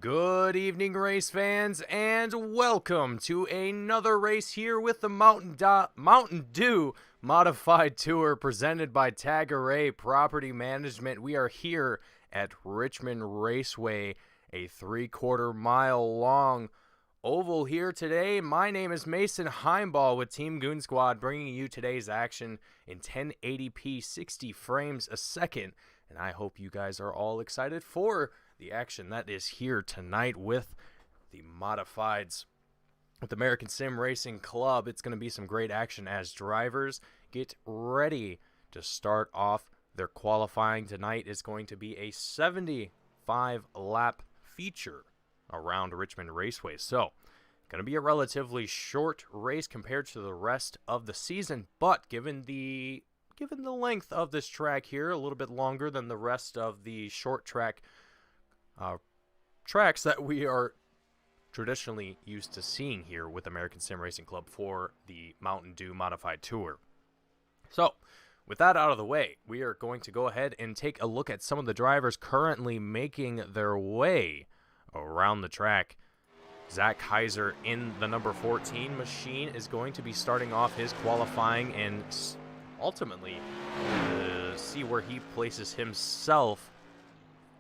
Good evening, race fans, and welcome to another race here with the Mountain Dew Modified Tour presented by Tagare Property Management. We are here at Richmond Raceway, a 3/4 mile long oval here today. My name is Mason Heimball with Team Goon Squad, bringing you today's action in 1080p 60 frames a second, and I hope you guys are all excited for the action that is here tonight with the modifieds with American Sim Racing Club. It's going to be some great action as drivers get ready to start off their qualifying. Tonight is going to be a 75 lap feature around Richmond Raceway. So, going to be a relatively short race compared to the rest of the season, but given the length of this track here, a little bit longer than the rest of the short track tracks that we are traditionally used to seeing here with American Sim Racing Club for the Mountain Dew Modified Tour. So, with that out of the way, we are going to go ahead and take a look at some of the drivers currently making their way around the track. Zach Heiser in the number 14 machine is going to be starting off his qualifying and ultimately see where he places himself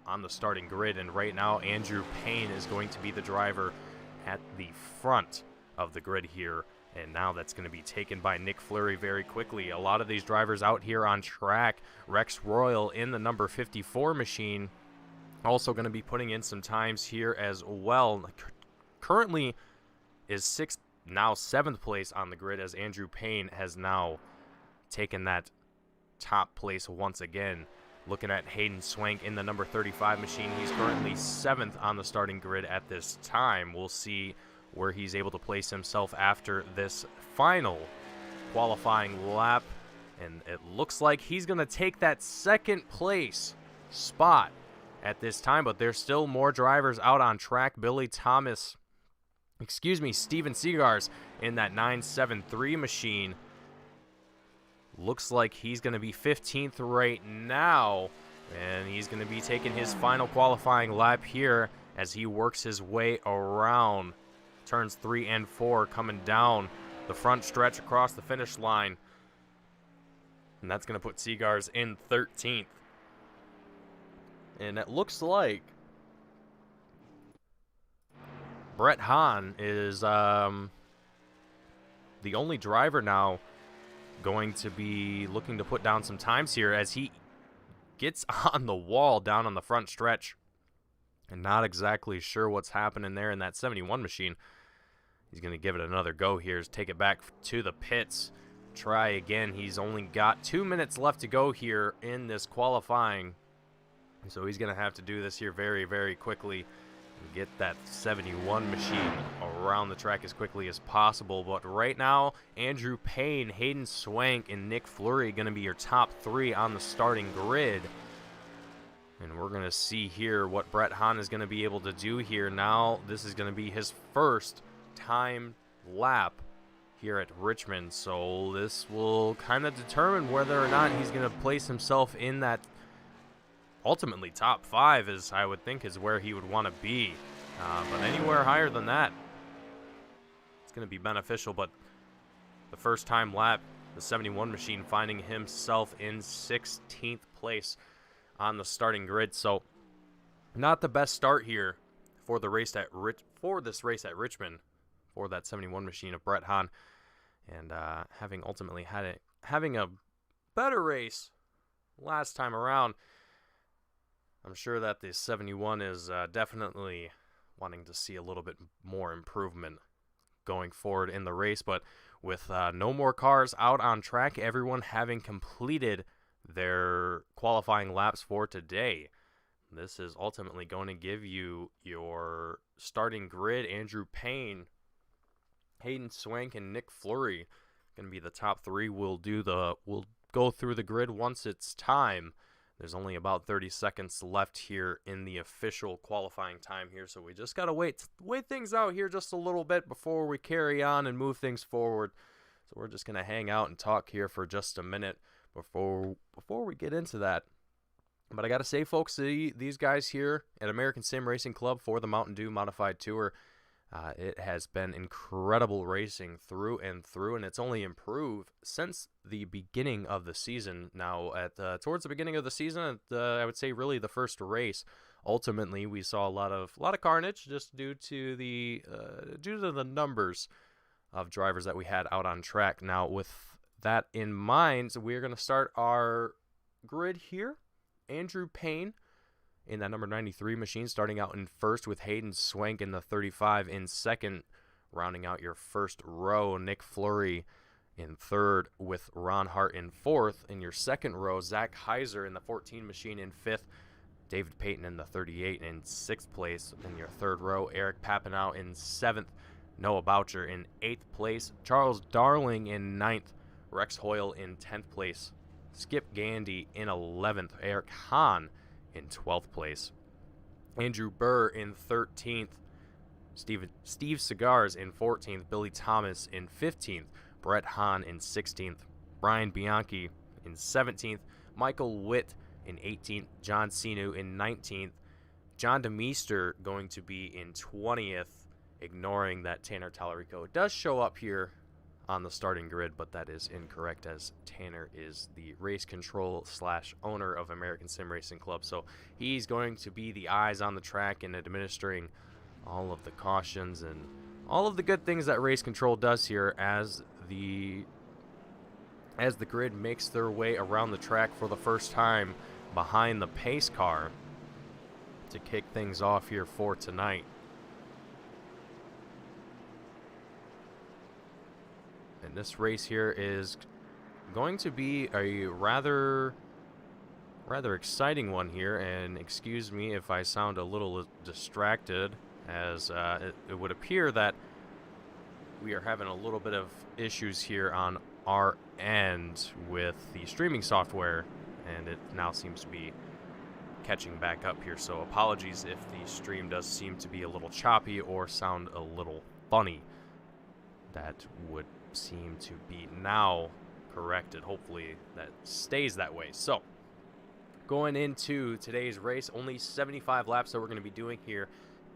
on the starting grid. And right now Andrew Payne is going to be the driver at the front of the grid here, and now that's going to be taken by Nick Fleury very quickly. A lot of these drivers out here on track. Rex Royal in the number 54 machine also going to be putting in some times here as well. Currently is 6th, now 7th place on the grid, as Andrew Payne has now taken that top place once again. Looking at Hayden Swank in the number 35 machine, he's currently 7th on the starting grid at this time. We'll see where he's able to place himself after this final qualifying lap, and it looks like he's going to take that 2nd place spot at this time, but there's still more drivers out on track. Steven Seagars in that 973 machine. Looks like he's going to be 15th right now, and he's going to be taking his final qualifying lap here as he works his way around turns 3 and 4, coming down the front stretch across the finish line, and that's going to put Seagars in 13th. And it looks like Brett Hahn is the only driver now going to be looking to put down some times here as he gets on the wall down on the front stretch, and not exactly sure what's happening there in that 71 machine. He's going to give it another go here, take it back to the pits, try again. He's only got 2 minutes left to go here in this qualifying, so he's going to have to do this here very, very quickly. Get that 71 machine around the track as quickly as possible. But right now, Andrew Payne, Hayden Swank, and Nick Fleury going to be your top 3 on the starting grid. And we're going to see here what Brett Hahn is going to be able to do here. Now, this is going to be his first time lap here at Richmond. So this will kind of determine whether or not he's going to place himself in that ultimately top 5, is I would think is where he would want to be, but anywhere higher than that, it's going to be beneficial. But the first time lap, the 71 machine finding himself in 16th place on the starting grid. So not the best start here for the race at this race at Richmond for that 71 machine of Brett Hahn, and having a better race last time around. I'm sure that the 71 is definitely wanting to see a little bit more improvement going forward in the race. But with no more cars out on track, everyone having completed their qualifying laps for today, this is ultimately going to give you your starting grid. Andrew Payne, Hayden Swank, and Nick Fleury going to be the top 3. We'll go through the grid once it's time. There's only about 30 seconds left here in the official qualifying time here, so we just got to wait things out here just a little bit before we carry on and move things forward. So we're just going to hang out and talk here for just a minute before we get into that. But I got to say, folks, these guys here at American Sim Racing Club for the Mtn Dew Modified Tour, it has been incredible racing through and through, and it's only improved since the beginning of the season. Now, towards the beginning of the season, I would say really the first race, ultimately we saw a lot of carnage just due to the numbers of drivers that we had out on track. Now, with that in mind, we're going to start our grid here. Andrew Payne in that number 93 machine, starting out in first with Hayden Swank in the 35 in second, rounding out your first row. Nick Fleury in third with Ron Hart in fourth. In your second row, Zach Heiser in the 14 machine in fifth. David Payton in the 38 in sixth place. In your third row, Eric Papineau in seventh. Noah Boucher in eighth place. Charles Darling in ninth. Rex Hoyle in 10th place. Skip Gandy in 11th. Eric Hahn in 12th place. Andrew Burr in 13th. Steve Cigars in 14th. Billy Thomas in 15th. Brett Hahn in 16th. Brian Bianchi in 17th. Michael Witt in 18th. John Sinu in 19th. John DeMeester going to be in 20th, ignoring that Tanner Tallarico does show up here on the starting grid, but that is incorrect, as Tanner is the race control / owner of American Sim Racing Club. So he's going to be the eyes on the track and administering all of the cautions and all of the good things that race control does here as the grid makes their way around the track for the first time behind the pace car to kick things off here for tonight. And this race here is going to be a rather exciting one here, and excuse me if I sound a little distracted, as it would appear that we are having a little bit of issues here on our end with the streaming software, and it now seems to be catching back up here, so apologies if the stream does seem to be a little choppy or sound a little funny. That would seem to be now corrected. Hopefully that stays that way. So going into today's race, only 75 laps that we're going to be doing here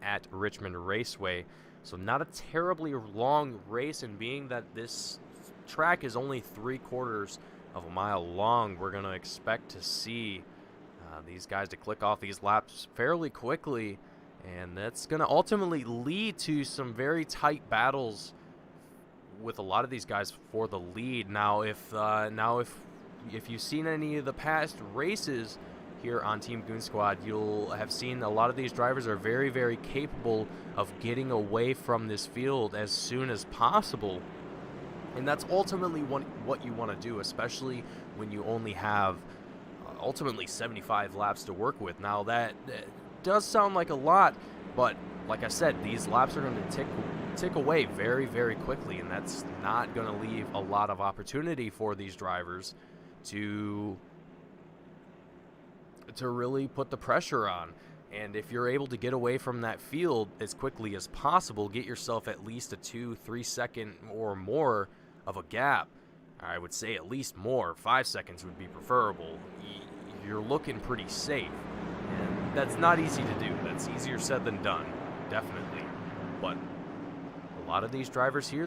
at Richmond Raceway, so not a terribly long race, and being that this track is only 3/4 of a mile long, we're going to expect to see these guys to click off these laps fairly quickly, and that's going to ultimately lead to some very tight battles with a lot of these guys for the lead. Now, if you've seen any of the past races here on Team Goon Squad, you'll have seen a lot of these drivers are very, very capable of getting away from this field as soon as possible. And that's ultimately what you want to do, especially when you only have ultimately 75 laps to work with. Now, that does sound like a lot, but like I said, these laps are going to tick away very, very quickly, and that's not going to leave a lot of opportunity for these drivers to really put the pressure on. And if you're able to get away from that field as quickly as possible, get yourself at least a 2-3 second or more of a gap. I would say at least more. 5 seconds would be preferable. You're looking pretty safe, and that's not easy to do. That's easier said than done, definitely. But a lot of these drivers here,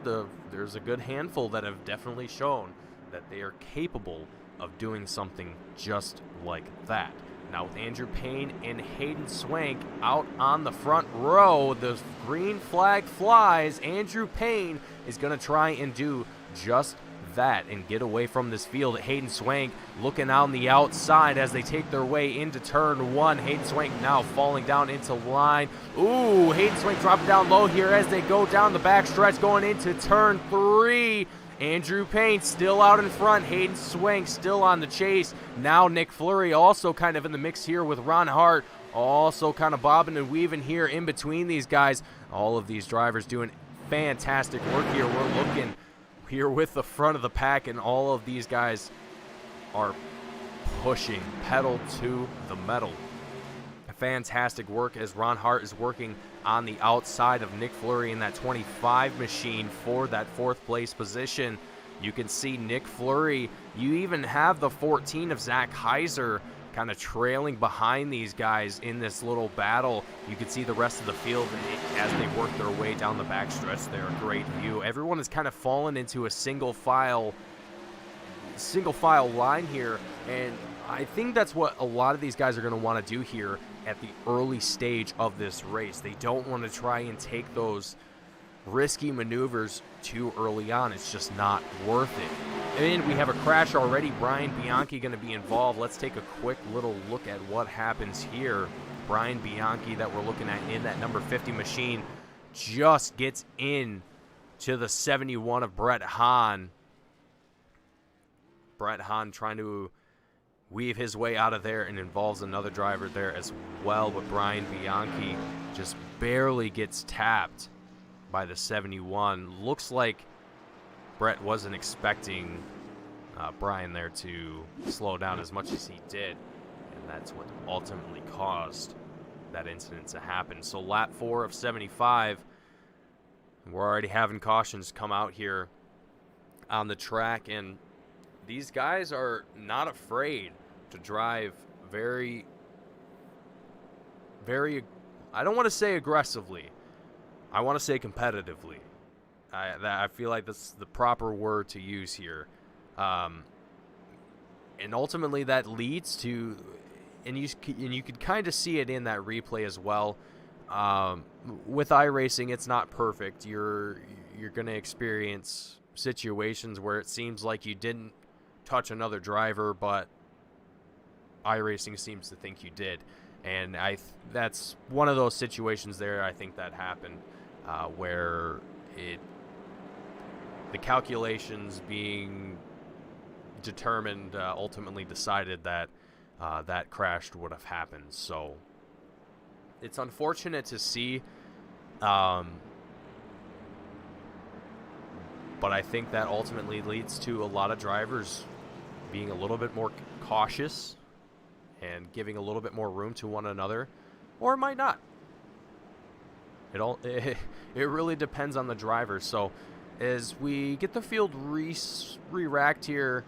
there's a good handful that have definitely shown that they are capable of doing something just like that. Now, with Andrew Payne and Hayden Swank out on the front row, the green flag flies. Andrew Payne is going to try and do just that and get away from this field. Hayden Swank looking on the outside as they take their way into turn one. Hayden Swank now falling down into line. Ooh, Hayden Swank dropping down low here as they go down the back stretch going into turn three. Andrew Payne still out in front. Hayden Swank still on the chase. Now Nick Fleury also kind of in the mix here with Ron Hart, also kind of bobbing and weaving here in between these guys. All of these drivers doing fantastic work here. We're looking here with the front of the pack, and all of these guys are pushing pedal to the metal. Fantastic work as Ron Hart is working on the outside of Nick Fleury in that 25 machine for that fourth place position. You can see Nick Fleury. You even have the 14 of Zach Heiser kind of trailing behind these guys in this little battle. You can see the rest of the field as they work their way down the backstretch there. Great view. Everyone has kind of fallen into a single file line here, and I think that's what a lot of these guys are going to want to do here at the early stage of this race. They don't want to try and take those risky maneuvers too early on. It's just not worth it. And we have a crash already. Brian Bianchi going to be involved. Let's take a quick little look at what happens here. Brian Bianchi that we're looking at in that number 50 machine just gets in to the 71 of Brett Hahn. Brett Hahn trying to weave his way out of there and involves another driver there as well, but Brian Bianchi just barely gets tapped by the 71. Looks like Brett wasn't expecting Brian there to slow down as much as he did, and that's what ultimately caused that incident to happen. So lap 4 of 75, we're already having cautions come out here on the track, and these guys are not afraid to drive very, I don't want to say aggressively. I want to say competitively. I feel like that's the proper word to use here. And ultimately that leads to, and you could kind of see it in that replay as well. With iRacing, it's not perfect. You're going to experience situations where it seems like you didn't touch another driver, but iRacing seems to think you did, and that's one of those situations there. I think that happened where the calculations being determined ultimately decided that that crash would have happened. So it's unfortunate to see, but I think that ultimately leads to a lot of drivers being a little bit more cautious and giving a little bit more room to one another, or it might not. It really depends on the driver. So as we get the field re-racked here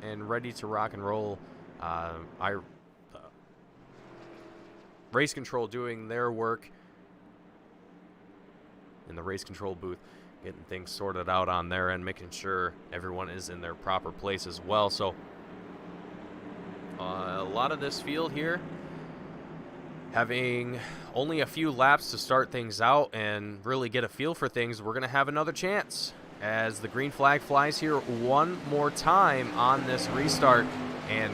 and ready to rock and roll, race control doing their work in the race control booth, getting things sorted out on their end, making sure everyone is in their proper place as well. So a lot of this field here having only a few laps to start things out and really get a feel for things. We're going to have another chance as the green flag flies here one more time on this restart, and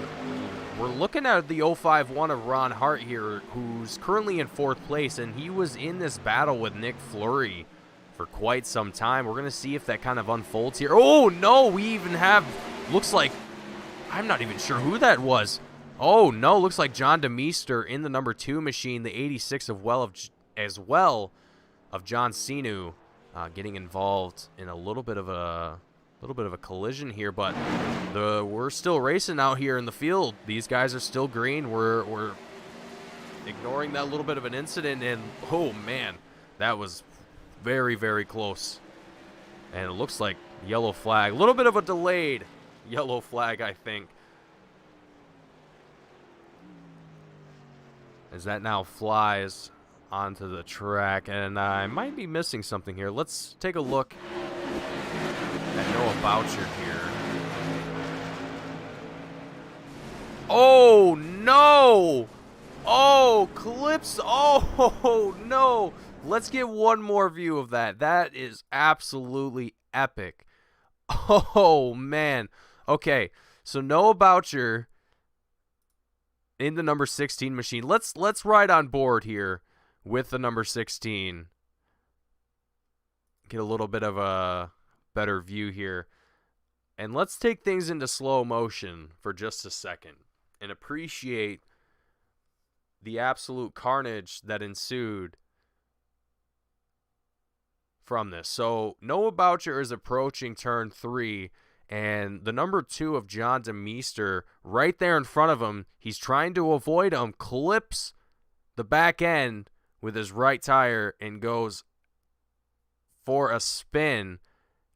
we're looking at the 051 of Ron Hart here, who's currently in 4th place, and he was in this battle with Nick Fleury for quite some time. We're going to see if that kind of unfolds here. Oh, no, we even have, looks like, I'm not even sure who that was. Oh, no, looks like John DeMeester in the number 2 machine, the 86 of John Sinu, getting involved in a little bit of a collision here, but we're still racing out here in the field. These guys are still green. We're ignoring that little bit of an incident, and oh man, that was very, very close. And it looks like yellow flag, a little bit of a delayed yellow flag, I think, as that now flies onto the track. And I might be missing something here. Let's take a look at Noah Boucher here. Oh no! Oh, clips! Oh no! Let's get one more view of that. That is absolutely epic. Oh man. Okay, so Noah Boucher in the number 16 machine. Let's ride on board here with the number 16. Get a little bit of a better view here. And let's take things into slow motion for just a second and appreciate the absolute carnage that ensued from this. So Noah Boucher is approaching turn 3, and the number 2 of John DeMeester right there in front of him, he's trying to avoid him, clips the back end with his right tire and goes for a spin,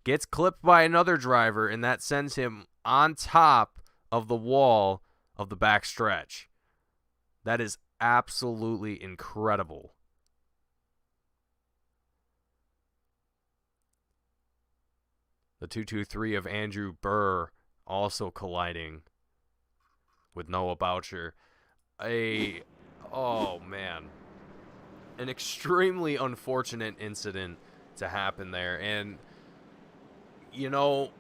gets clipped by another driver, and that sends him on top of the wall of the back stretch. That is absolutely incredible. The 223 of Andrew Burr also colliding with Noah Boucher. Oh man, an extremely unfortunate incident to happen there. And, you know,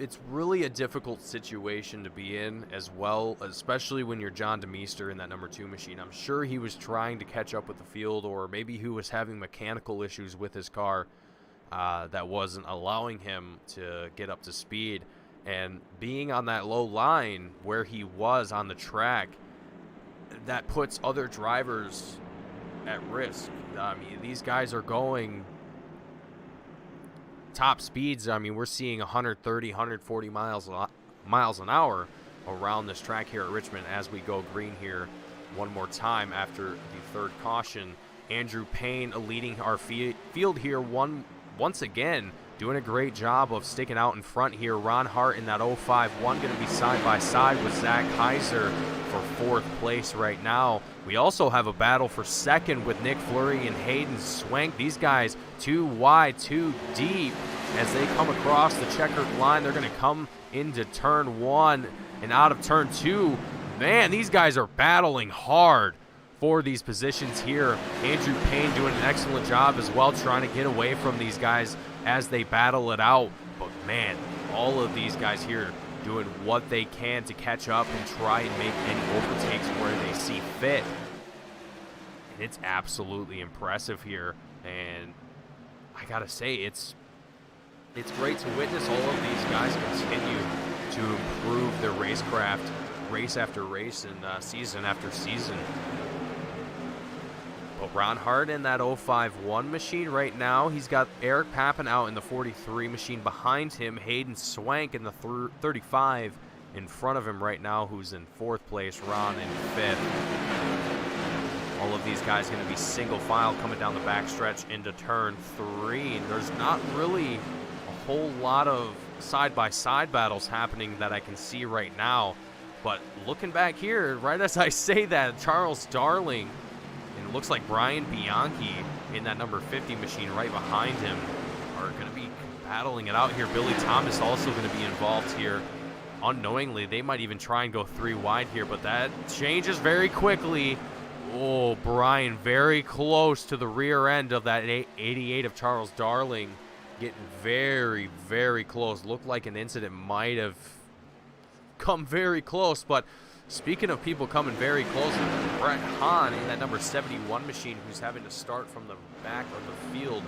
it's really a difficult situation to be in as well, especially when you're John DeMeester in that number 2 machine. I'm sure he was trying to catch up with the field, or maybe he was having mechanical issues with his car that wasn't allowing him to get up to speed. And being on that low line where he was on the track, that puts other drivers at risk. I mean, these guys are going top speeds. I mean, we're seeing 130, 140 miles an hour around this track here at Richmond as we go green here one more time after the third caution. Andrew Payne leading our field here once again, doing a great job of sticking out in front here. Ron Hart in that 051 going to be side by side with Zach Heiser for fourth place right now. We also have a battle for second with Nick Fleury and Hayden Swank. These guys too wide, too deep as they come across the checkered line. They're going to come into turn 1 and out of turn 2. Man, these guys are battling hard for these positions here. Andrew Payne doing an excellent job as well, trying to get away from these guys as they battle it out. But man, all of these guys here doing what they can to catch up and try and make any overtakes where they see fit. And it's absolutely impressive here. And I gotta say, it's great to witness all of these guys continue to improve their racecraft race after race and season after season. But Ron Hart in that 051 machine right now. He's got Eric Pappen out in the 43 machine behind him. Hayden Swank in the 35 in front of him right now, who's in fourth place. Ron in fifth. All of these guys going to be single file coming down the backstretch into turn 3. And there's not really a whole lot of side-by-side battles happening that I can see right now. But looking back here, right as I say that, Charles Darling, and it looks like Brian Bianchi in that number 50 machine right behind him are going to be battling it out here. Billy Thomas also going to be involved here. Unknowingly, they might even try and go 3 wide here, but that changes very quickly. Oh, Brian very close to the rear end of that 88 of Charles Darling. Getting very, very close. Looked like an incident might have come very close, but speaking of people coming very close, Brett Hahn in that number 71 machine, who's having to start from the back of the field,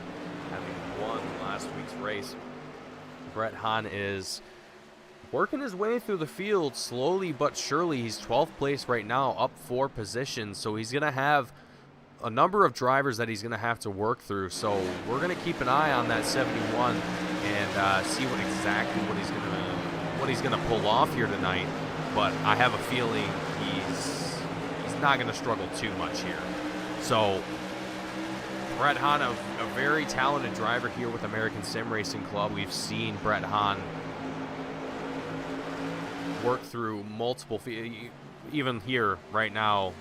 having won last week's race. Brett Hahn is working his way through the field slowly but surely. He's 12th place right now, up 4 positions, so he's going to have a number of drivers that he's going to have to work through. So we're going to keep an eye on that 71 and see what he's going to pull off here tonight. But I have a feeling he's not going to struggle too much here. So Brett Hahn, a very talented driver here with American Sim Racing Club. We've seen Brett Hahn work through multiple, even here right now,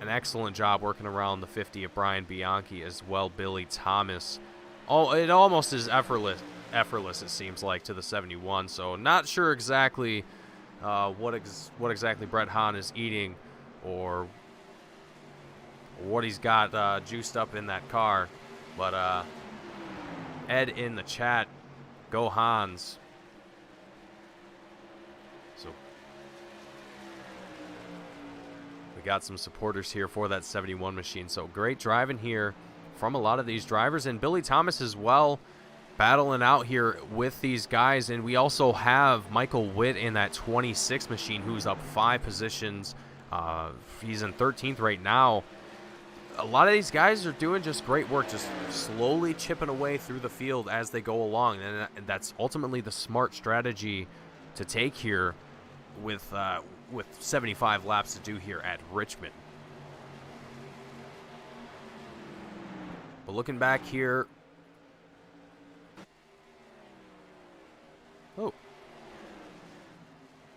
an excellent job working around the 50 of Brian Bianchi as well. Billy Thomas. Oh, it almost is effortless, it seems like, to the 71. So not sure exactly what exactly Brett Hahn is eating or what he's got juiced up in that car. But Ed in the chat, go Hans. So we got some supporters here for that 71 machine. So great driving here from a lot of these drivers, and Billy Thomas as well, battling out here with these guys. And we also have Michael Witt in that 26 machine, who's up 5 positions. He's in 13th right now. A lot of these guys are doing just great work, just slowly chipping away through the field as they go along, and that's ultimately the smart strategy to take here with 75 laps to do here at Richmond. But looking back here,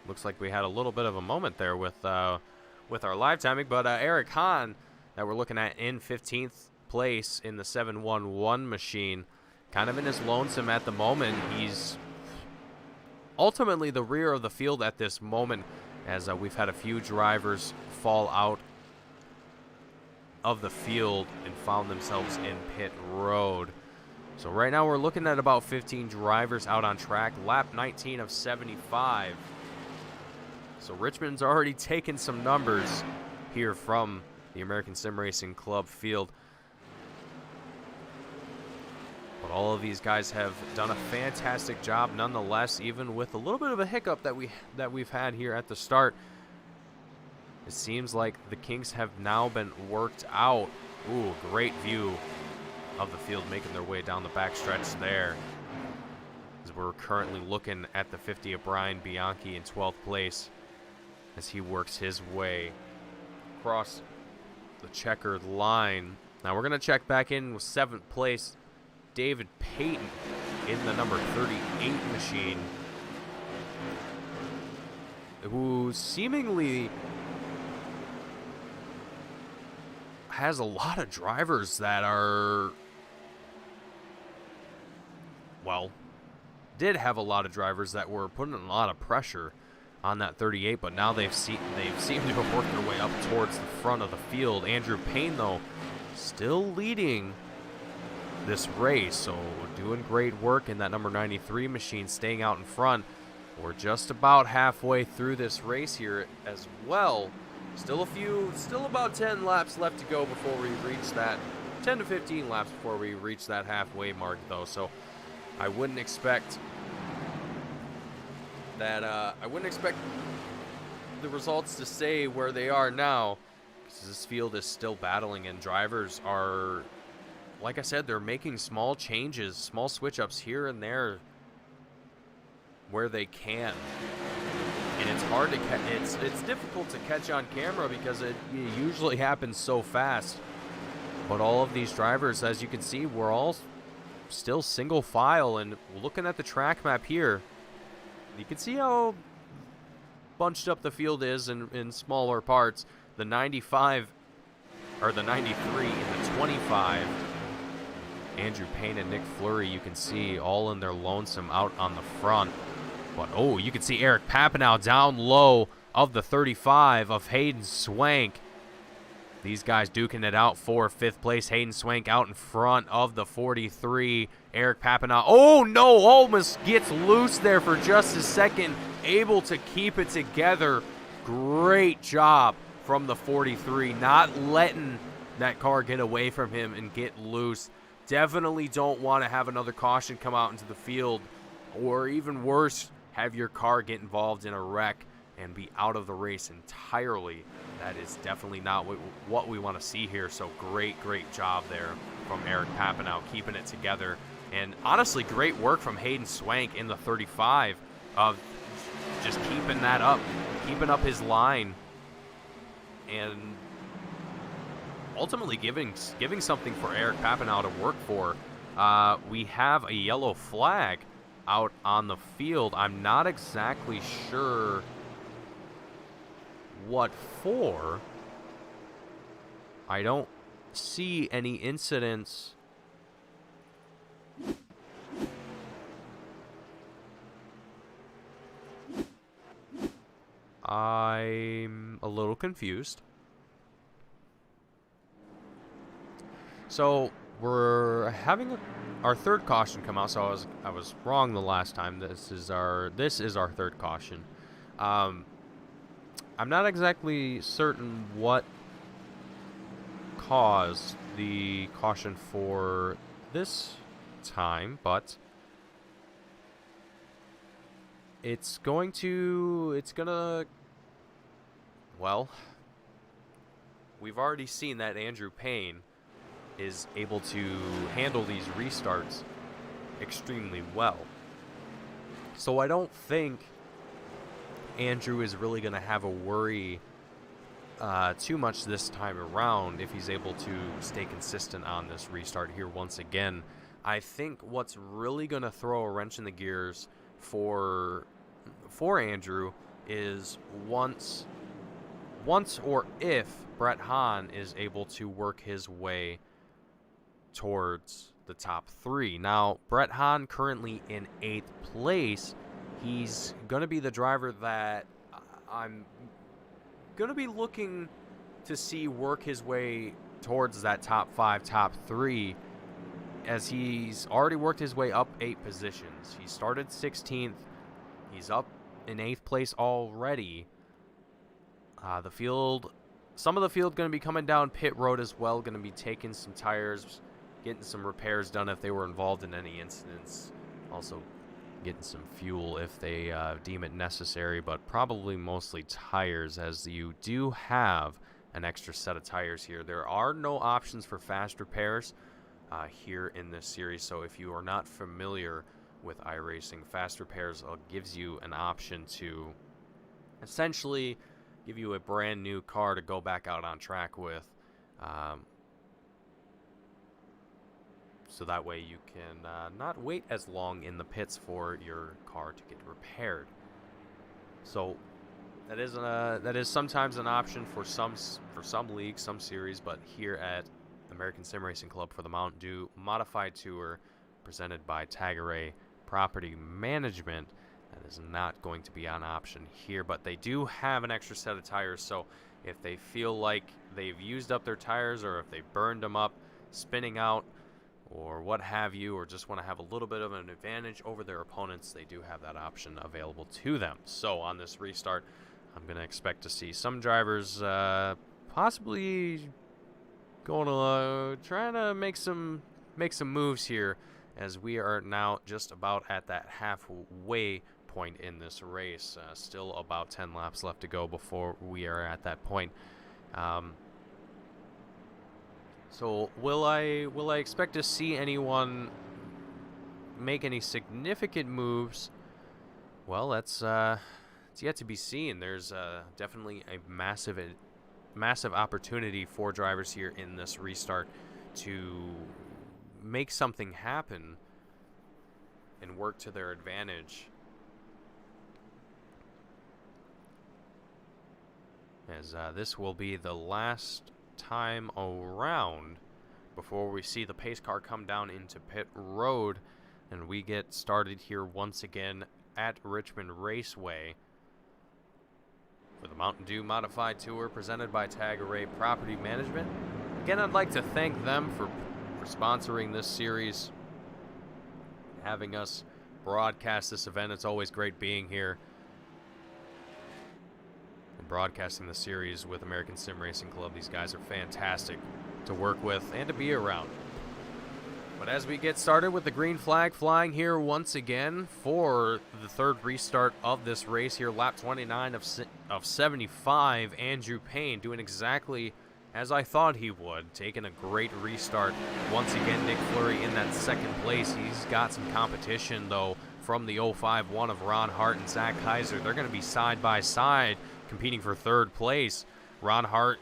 Looks like we had a little bit of a moment there with our live timing, but Eric Hahn, that we're looking at in 15th place in the 711 machine, kind of in his lonesome at the moment. He's ultimately the rear of the field at this moment, as we've had a few drivers fall out of the field and found themselves in pit road. So right now we're looking at about 15 drivers out on track, lap 19 of 75. So Richmond's already taken some numbers here from the American Sim Racing Club field. But all of these guys have done a fantastic job nonetheless, even with a little bit of a hiccup that we've had here at the start. It seems like the kinks have now been worked out. Ooh, great view of the field making their way down the backstretch there. As we're currently looking at the 50 of Brian Bianchi in 12th place as he works his way across the checkered line. Now we're going to check back in with 7th place, David Payton in the number 38 machine, who seemingly has a lot of drivers that are, well, did have a lot of drivers that were putting a lot of pressure on that 38, but now they've seemed to have worked their way up towards the front of the field. Andrew Payne, though, still leading this race, so doing great work in that number 93 machine, staying out in front. We're just about halfway through this race here as well. Still about 10 laps left to go before we reach that, 10 to 15 laps before we reach that halfway mark, though. So I wouldn't expect the results to stay where they are now, because this field is still battling, and drivers are, like I said, they're making small changes, small switch-ups here and there where they can. And it's hard to it's difficult to catch on camera because it usually happens so fast. But all of these drivers, as you can see, we're all still single file, and looking at the track map here, you can see how bunched up the field is in smaller parts. The 95 or the 93 and the 25, Andrew Payne and Nick Fleury, you can see all in their lonesome out on the front. But oh, you can see Eric Papanow down low of the 35 of Hayden Swank. These guys duking it out for 5th place. Hayden Swank out in front of the 43. Eric Papanow, oh no, almost gets loose there for just a second. Able to keep it together. Great job from the 43. Not letting that car get away from him and get loose. Definitely don't want to have another caution come out into the field, or even worse, have your car get involved in a wreck and be out of the race entirely. That is definitely not what we want to see here. So great job there from Eric Papanow, keeping it together. And honestly, great work from Hayden Swank in the 35 of just keeping that up, keeping up his line, and ultimately giving something for Eric Papanow to work for. We have a yellow flag out on the field. I'm not exactly sure what for. I don't see any incidents. I'm a little confused. So we're having our third caution come out. So I was wrong the last time. This is our third caution. I'm not exactly certain what caused the caution for this time, but it's gonna, well, we've already seen that Andrew Payne is able to handle these restarts extremely well. So I don't think Andrew is really going to have a worry too much this time around if he's able to stay consistent on this restart here once again. I think what's really going to throw a wrench in the gears for Andrew is once or if Brett Hahn is able to work his way towards the top 3. Now, Brett Hahn currently in 8th place. He's going to be the driver that I'm going to be looking to see work his way towards that top 5, top 3, as he's already worked his way up 8 positions. He started 16th. He's up in 8th place already. Some of the field going to be coming down pit road as well, going to be taking some tires, getting some repairs done if they were involved in any incidents. Also getting some fuel if they deem it necessary, but probably mostly tires, as you do have an extra set of tires here. There are no options for fast repairs here in this series, so if you are not familiar with iRacing, fast repairs gives you an option to essentially give you a brand new car to go back out on track with, so that way you can not wait as long in the pits for your car to get repaired. So that is sometimes an option for some leagues, some series, but here at American Sim Racing Club for the Mtn Dew Modified Tour, presented by Tagare Property Management, that is not going to be an option here. But they do have an extra set of tires, so if they feel like they've used up their tires, or if they burned them up spinning out, or what have you, or just want to have a little bit of an advantage over their opponents, they do have that option available to them. So on this restart, I'm going to expect to see some drivers possibly going to trying to make some moves here, as we are now just about at that halfway point in this race. Still about 10 laps left to go before we are at that point. So will I expect to see anyone make any significant moves? Well, it's yet to be seen. There's definitely a massive opportunity for drivers here in this restart to make something happen and work to their advantage, as this will be the last time around before we see the pace car come down into pit road and we get started here once again at Richmond Raceway for the Mtn Dew Modified Tour, presented by Tagare Property Management. Again, I'd like to thank them for sponsoring this series, having us broadcast this event. It's always great being here and broadcasting the series with American Sim Racing Club. These guys are fantastic to work with and to be around. But as we get started with the green flag flying here once again for the third restart of this race here, lap 29 of 75, Andrew Payne doing exactly as I thought he would, taking a great restart. Once again, Nick Fleury in that second place. He's got some competition, though, from the 051 of Ron Hart and Zach Kaiser. They're going to be side by side competing for third place. Ron Hart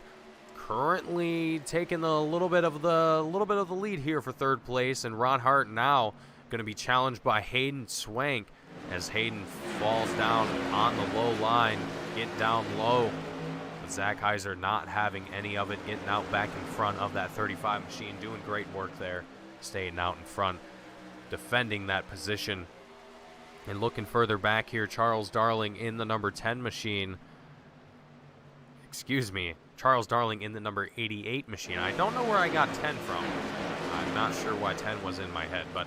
currently taking a little bit of the lead here for third place, and Ron Hart now going to be challenged by Hayden Swank, as Hayden falls down on the low line, get down low. But Zach Kaiser not having any of it, getting out back in front of that 35 machine, doing great work there, staying out in front, defending that position. And looking further back here, Charles Darling in the number 10 machine. Excuse me, Charles Darling in the number 88 machine. I don't know where I got 10 from. I'm not sure why 10 was in my head, but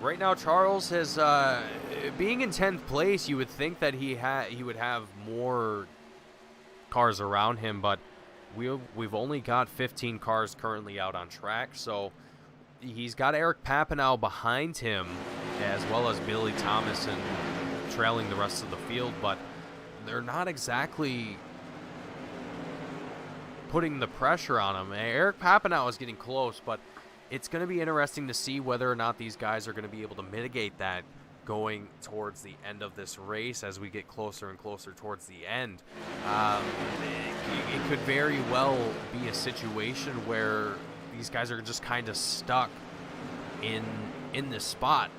right now Charles has, being in 10th place, you would think that he would have more cars around him, but we've only got 15 cars currently out on track, so he's got Eric Papanow behind him, as well as Billy Thomas, and trailing the rest of the field, but they're not exactly putting the pressure on him. Eric Papanow is getting close, but it's going to be interesting to see whether or not these guys are going to be able to mitigate that going towards the end of this race as we get closer and closer towards the end. It could very well be a situation where these guys are just kind of stuck in this spot,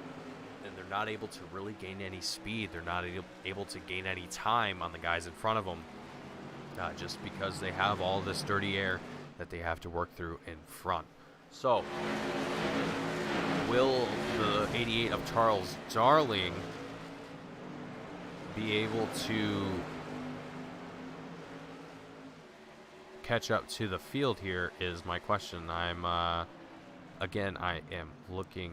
and they're not able to really gain any speed. They're not able to gain any time on the guys in front of them, just because they have all this dirty air that they have to work through in front. So, will the 88 of Charles Darling be able to catch up to the field here is my question. Again, I am looking.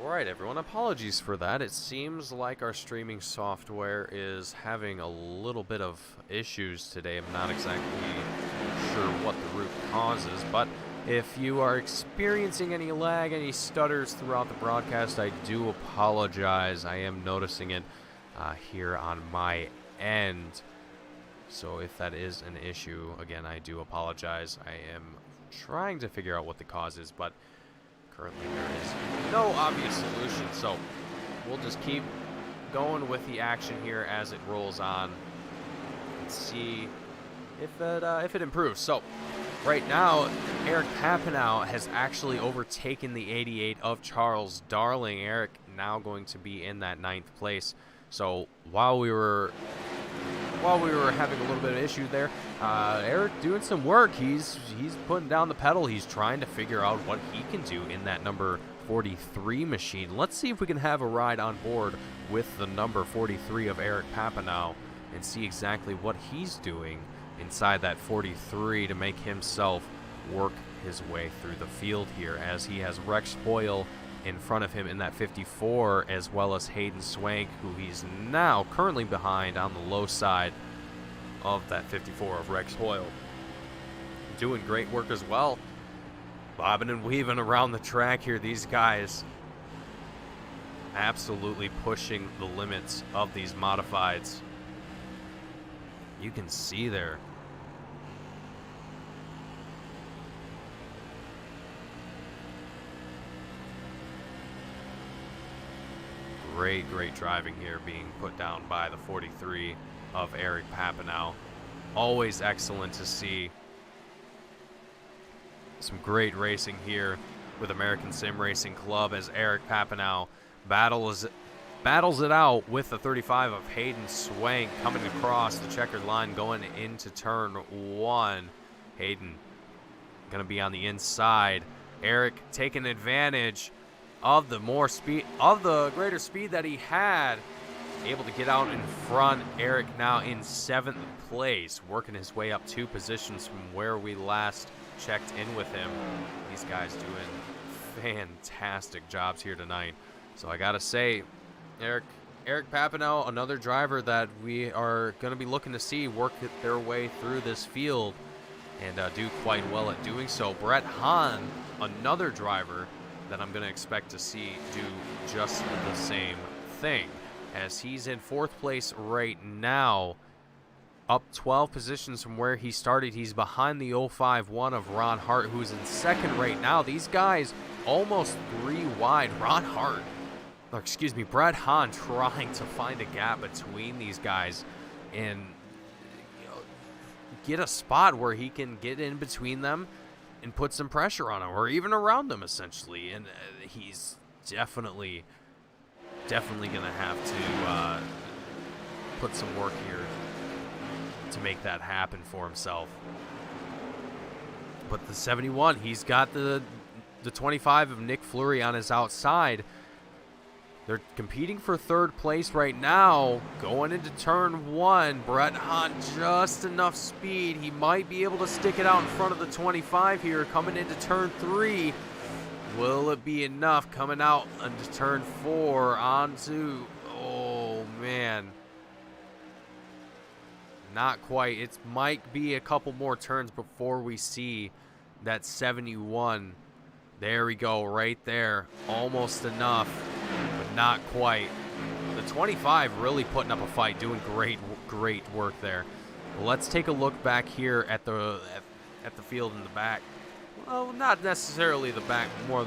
Alright everyone, apologies for that. It seems like our streaming software is having a little bit of issues today. I'm not exactly sure what the root cause is, but if you are experiencing any lag, any stutters throughout the broadcast, I do apologize. I am noticing it here on my end. So if that is an issue, again, I do apologize. I am trying to figure out what the cause is, but currently there is no obvious solution. So we'll just keep going with the action here as it rolls on and see if it improves. So right now, Eric Papineau has actually overtaken the 88 of Charles Darling. Eric now going to be in that 9th place. So while we were having a little bit of issue there, Eric doing some work. He's putting down the pedal. He's trying to figure out what he can do in that number 43 machine. Let's see if we can have a ride on board with the number 43 of Eric Papineau and see exactly what he's doing inside that 43 to make himself work his way through the field here, as he has Rex Hoyle in front of him in that 54, as well as Hayden Swank, who he's now currently behind on the low side of that 54 of Rex Hoyle. Doing great work as well. Bobbing and weaving around the track here. These guys absolutely pushing the limits of these modifieds. You can see there. Great driving here being put down by the 43 of Eric Papineau. Always excellent to see. Some great racing here with American Sim Racing Club as Eric Papineau battles it out with the 35 of Hayden Swank coming across the checkered line going into turn 1. Hayden going to be on the inside. Eric taking advantage of the greater speed that he had, able to get out in front. Eric now in 7th place, working his way up 2 positions from where we last checked in with him. These guys doing fantastic jobs here tonight. So I gotta say, Eric Papineau, another driver that we are going to be looking to see work their way through this field and do quite well at doing so. Brett Hahn, another driver that I'm going to expect to see do just the same thing, as he's in 4th place right now, up 12 positions from where he started. He's behind the 051 of Ron Hart, who's in 2nd right now. These guys almost 3 wide. Brett Hahn trying to find a gap between these guys and get a spot where he can get in between them and put some pressure on them, or even around them, essentially. And he's definitely going to have to put some work here to make that happen for himself. But the 71, he's got the 25 of Nick Fleury on his outside. They're competing for 3rd place right now. Going into turn 1, Brett Hahn just enough speed. He might be able to stick it out in front of the 25 here. Coming into turn 3, will it be enough? Coming out into turn 4, onto, oh man, Not quite. It might be a couple more turns before we see that 71. There we go, right there. Almost enough, but not quite. The 25 really putting up a fight, doing great work there. Well, let's take a look back here at the field in the back. Well, not necessarily the back, more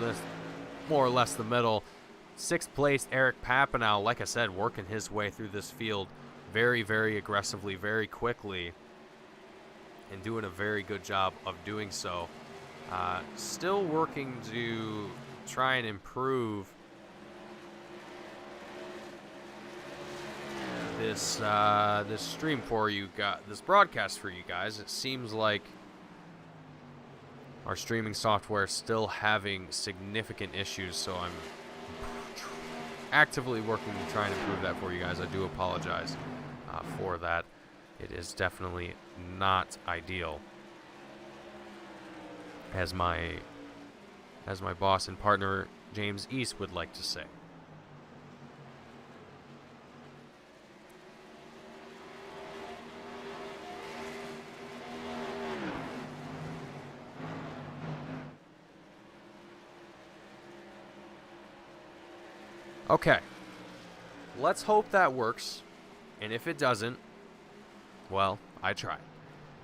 or less the middle. 6th place, Eric Papanow, like I said, working his way through this field very, very aggressively, very quickly, and doing a very good job of doing so. Still working to try and improve this stream for you guys, this broadcast for you guys. It seems like our streaming software is still having significant issues, so I'm actively working to try and improve that for you guys. I do apologize for that. It is definitely not ideal, as my boss and partner James East would like to say. Okay, let's hope that works, and if it doesn't, well, I tried.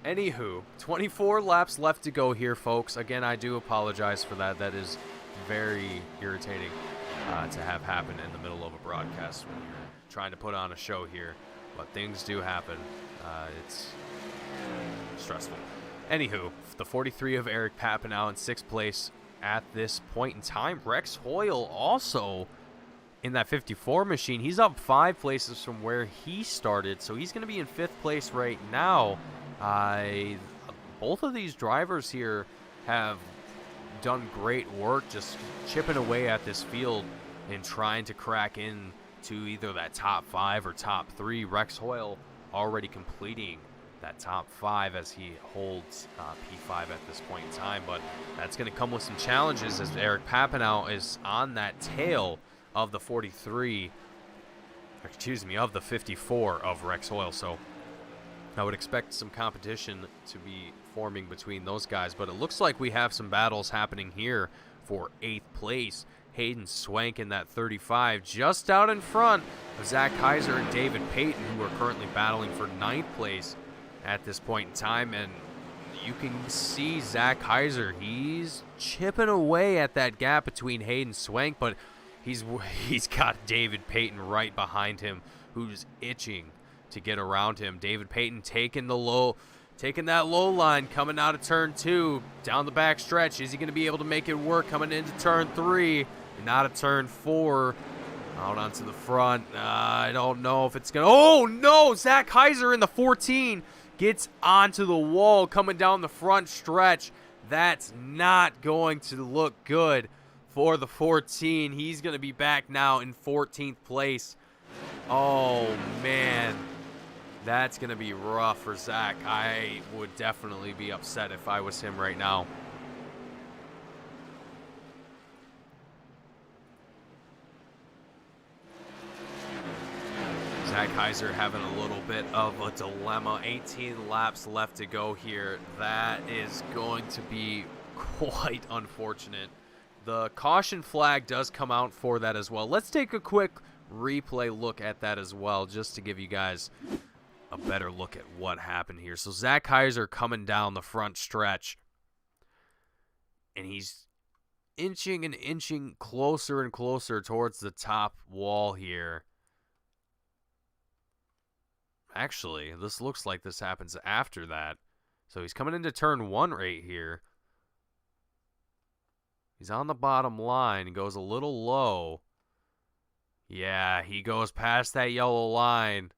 Anywho, 24 laps left to go here, folks. Again, I do apologize for that. That is very irritating to have happen in the middle of a broadcast when you're trying to put on a show here, but things do happen. It's stressful. Anywho, the 43 of Eric Papanow in 6th place at this point in time. Rex Hoyle also in that 54 machine. He's up 5 places from where he started, so he's going to be in 5th place right now. Both of these drivers here have done great work just chipping away at this field and trying to crack in to either that top 5 or top 3. Rex Hoyle already completing that top 5 as he holds P5 at this point in time, but that's going to come with some challenges as Eric Papanow is on that tail of the 43, excuse me, of the 54 of Rex Hoyle. So I would expect some competition to be forming between those guys, but it looks like we have some battles happening here for 8th place. Hayden Swank in that 35, just out in front of Zach Kaiser and David Payton, who are currently battling for 9th place at this point in time. And you can see Zach Kaiser, he's chipping away at that gap between Hayden Swank, but he's got David Payton right behind him, who's itching to get around him. David Payton taking that low line, coming out of turn 2, down the back stretch. Is he going to be able to make it work coming into turn 3 and out of turn 4? Out onto the front. I don't know if it's going to... Oh, no! Zach Kaiser in the 14 gets onto the wall coming down the front stretch. That's not going to look good for the 14. He's going to be back now in 14th place. Oh, man. That's going to be rough for Zach. I would definitely be upset if I was him right now. Zach Kaiser having a little bit of a dilemma. 18 laps left to go here. That is going to be quite unfortunate. The caution flag does come out for that as well. Let's take a quick replay look at that as well, just to give you guys a better look at what happened here. So Zach Kaiser coming down the front stretch, and he's inching closer and closer towards the top wall here. Actually, this looks like this happens after that. So he's coming into turn 1 right here. He's on the bottom line and goes a little low. Yeah, he goes past that yellow line.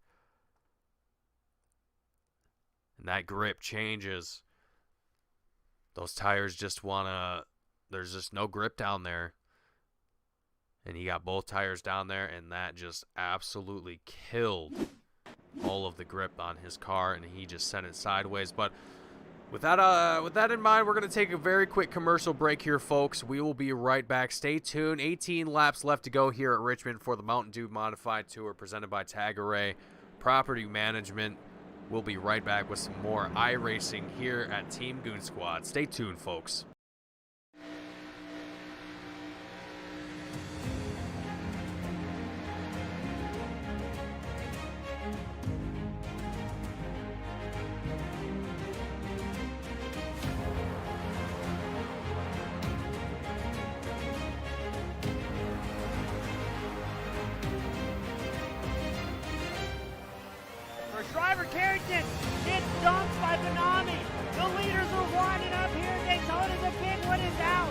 And that grip changes. Those tires just there's just no grip down there. And he got both tires down there, and that just absolutely killed all of the grip on his car, and he just sent it sideways. But with that in mind, we're going to take a very quick commercial break here, folks. We will be right back. Stay tuned. 18 laps left to go here at Richmond for the Mtn Dew Modified Tour presented by Tagare Property Management. We'll be right back with some more iRacing here at Team Goon Squad. Stay tuned, folks. Driver Carrington gets dumped by Benami. The leaders are winding up here. Daytona, the big one is out.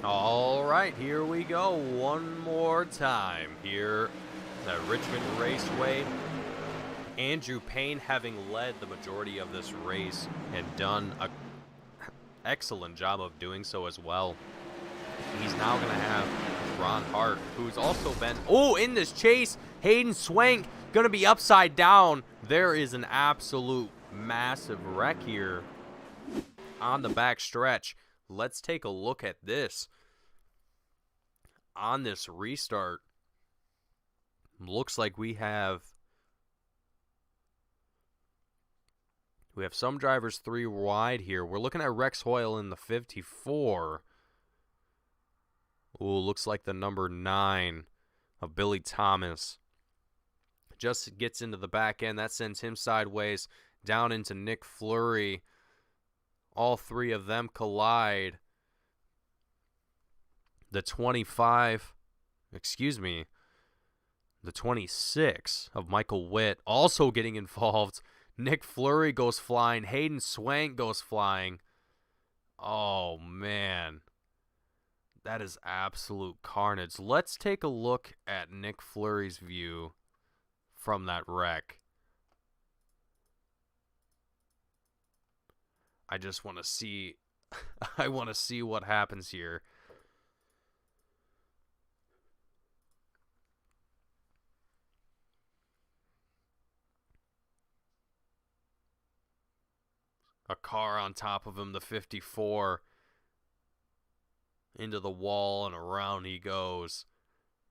All right, here we go one more time here at Richmond Raceway. Andrew Payne having led the majority of this race and done an excellent job of doing so as well. He's now going to have Ron Hart, who's also been, in this chase, Hayden Swank going to be upside down. There is an absolute massive wreck here on the back stretch. Let's take a look at this. On this restart, looks like we have some drivers 3 wide here. We're looking at Rex Hoyle in the 54. Looks like the number 9 of Billy Thomas just gets into the back end. That sends him sideways down into Nick Fleury. All 3 of them collide. The 26 of Michael Witt also getting involved. Nick Fleury goes flying. Hayden Swank goes flying. Oh, man. That is absolute carnage. Let's take a look at Nick Fleury's view from that wreck. I just want to see I want to see what happens here. A car on top of him, the 54. Into the wall and around he goes.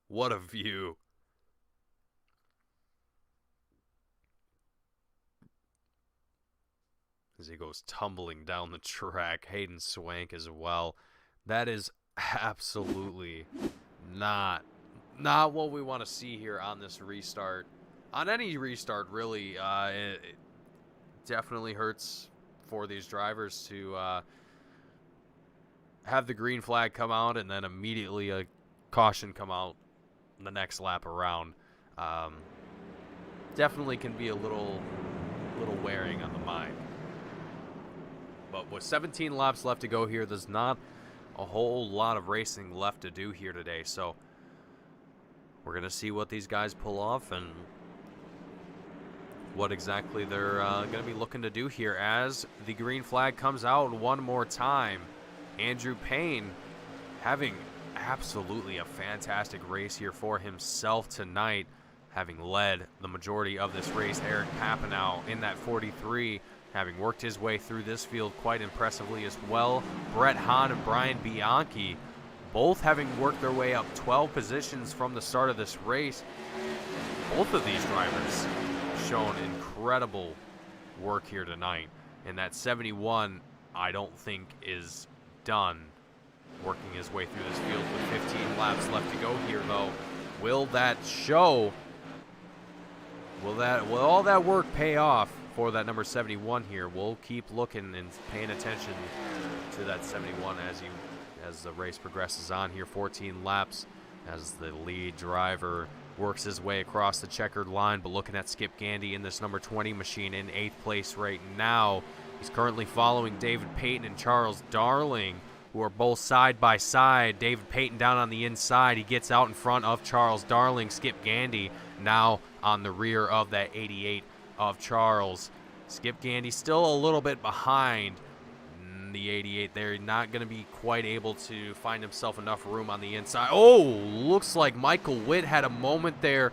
What a view. As he goes tumbling down the track. Hayden Swank as well. That is absolutely not what we want to see here on this restart. On any restart, really, it definitely hurts for these drivers to have the green flag come out and then immediately a caution come out the next lap around. Definitely can be a little wearing on the mind. But with 17 laps left to go here, there's not a whole lot of racing left to do here today. So we're going to see what these guys pull off and what exactly they're going to be looking to do here as the green flag comes out one more time. Andrew Payne having absolutely a fantastic race here for himself tonight, having led the majority of this race. Eric Papanow in that 43, having worked his way through this field quite impressively as well. Brett Hahn and Brian Bianchi both having worked their way up 12 positions from the start of this race. Both of these drivers shown incredible work here tonight, and that 71 I don't think is done working his way through this field with 15 laps left to go here, though. Will that show? Will all that work pay off for that number 71 here? We'll keep looking and paying attention to that 71 as the race progresses on here. 14 laps as the lead driver works his way across the checkered line. But looking at Skip Gandy in this number 20 machine in 8th place right now. He's currently following David Payton and Charles Darling. who are both side by side. David Payton down on the inside. He gets out in front of Charles Darling. Skip Gandy now on the rear of that 88 of Charles. Skip Gandy still a little bit behind the 88 there. Not going to be quite able to find himself enough room on the inside. Oh, looks like Michael Witt had a moment there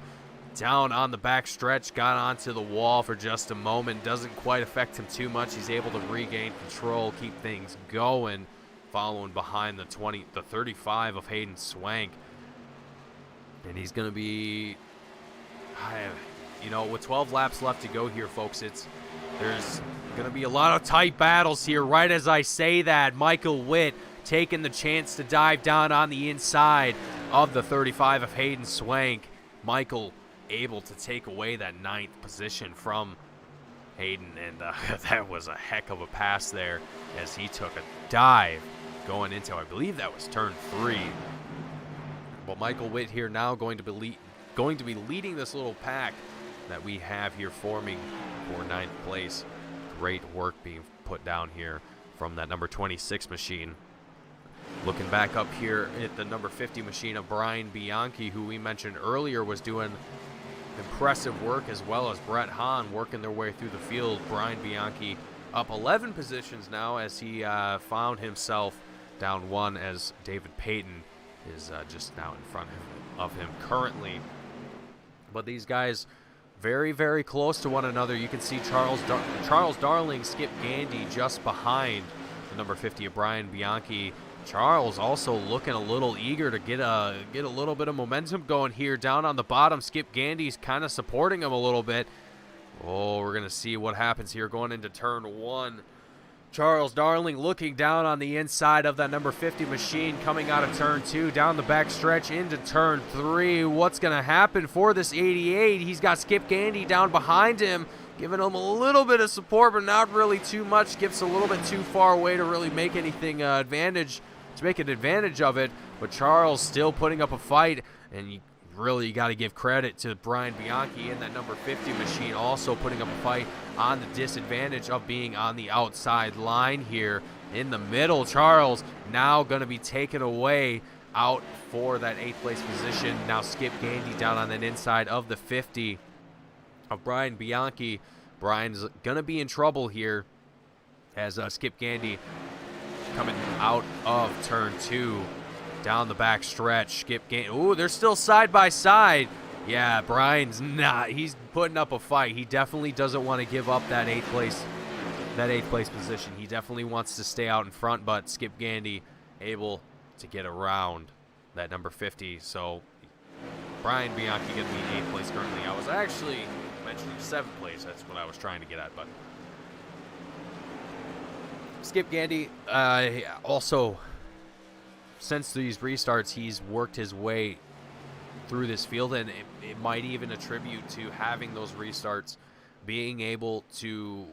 down on the back stretch, got onto the wall for just a moment. Doesn't quite affect him too much. He's able to regain control, keep things going, following behind the 35 of Hayden Swank. And he's going to be, with 12 laps left to go here, folks, there's going to be a lot of tight battles here. Right as I say that, Michael Witt taking the chance to dive down on the inside of the 35 of Hayden Swank. Michael able to take away that 9th position from Hayden, and that was a heck of a pass there as he took a dive going into, I believe that was turn 3. But Michael Witt here now going to be leading this little pack that we have here forming for 9th place. Great work being put down here from that number 26 machine. Looking back up here at the number 50 machine of Brian Bianchi, who we mentioned earlier was doing impressive work, as well as Brett Hahn working their way through the field. Brian Bianchi up 11 positions now as he found himself down 1, as David Payton is just now in front of him currently. But these guys very, very close to one another. You can see Charles Darling, Skip Gandy just behind the number 50 of Brian Bianchi. Charles also looking a little eager to get a little bit of momentum going here down on the bottom. Skip Gandy's kind of supporting him a little bit. Oh, we're going to see what happens here going into turn 1. Charles Darling looking down on the inside of that number 50 machine, coming out of turn 2, down the back stretch into turn 3. What's going to happen for this 88? He's got Skip Gandy down behind him, giving him a little bit of support, but not really too much. Skip's a little bit too far away to really make anything advantage of it. But Charles still putting up a fight, and you got to give credit to Brian Bianchi in that number 50 machine, also putting up a fight on the disadvantage of being on the outside line here in the middle. Charles now going to be taken away out for that 8th place position. Now Skip Gandy down on that inside of the 50 of Brian Bianchi. Brian's going to be in trouble here as Skip Gandy coming out of turn 2 down the back stretch. Skip Gandy. Ooh, they're still side by side. Yeah, Brian's not. He's putting up a fight. He definitely doesn't want to give up that 8th place position. He definitely wants to stay out in front, but Skip Gandy able to get around that number 50. So Brian Bianchi going to be in 8th place currently. I was actually mentioning 7th place. That's what I was trying to get at, but Skip Gandy also, since these restarts, he's worked his way through this field, and it might even attribute to having those restarts, being able to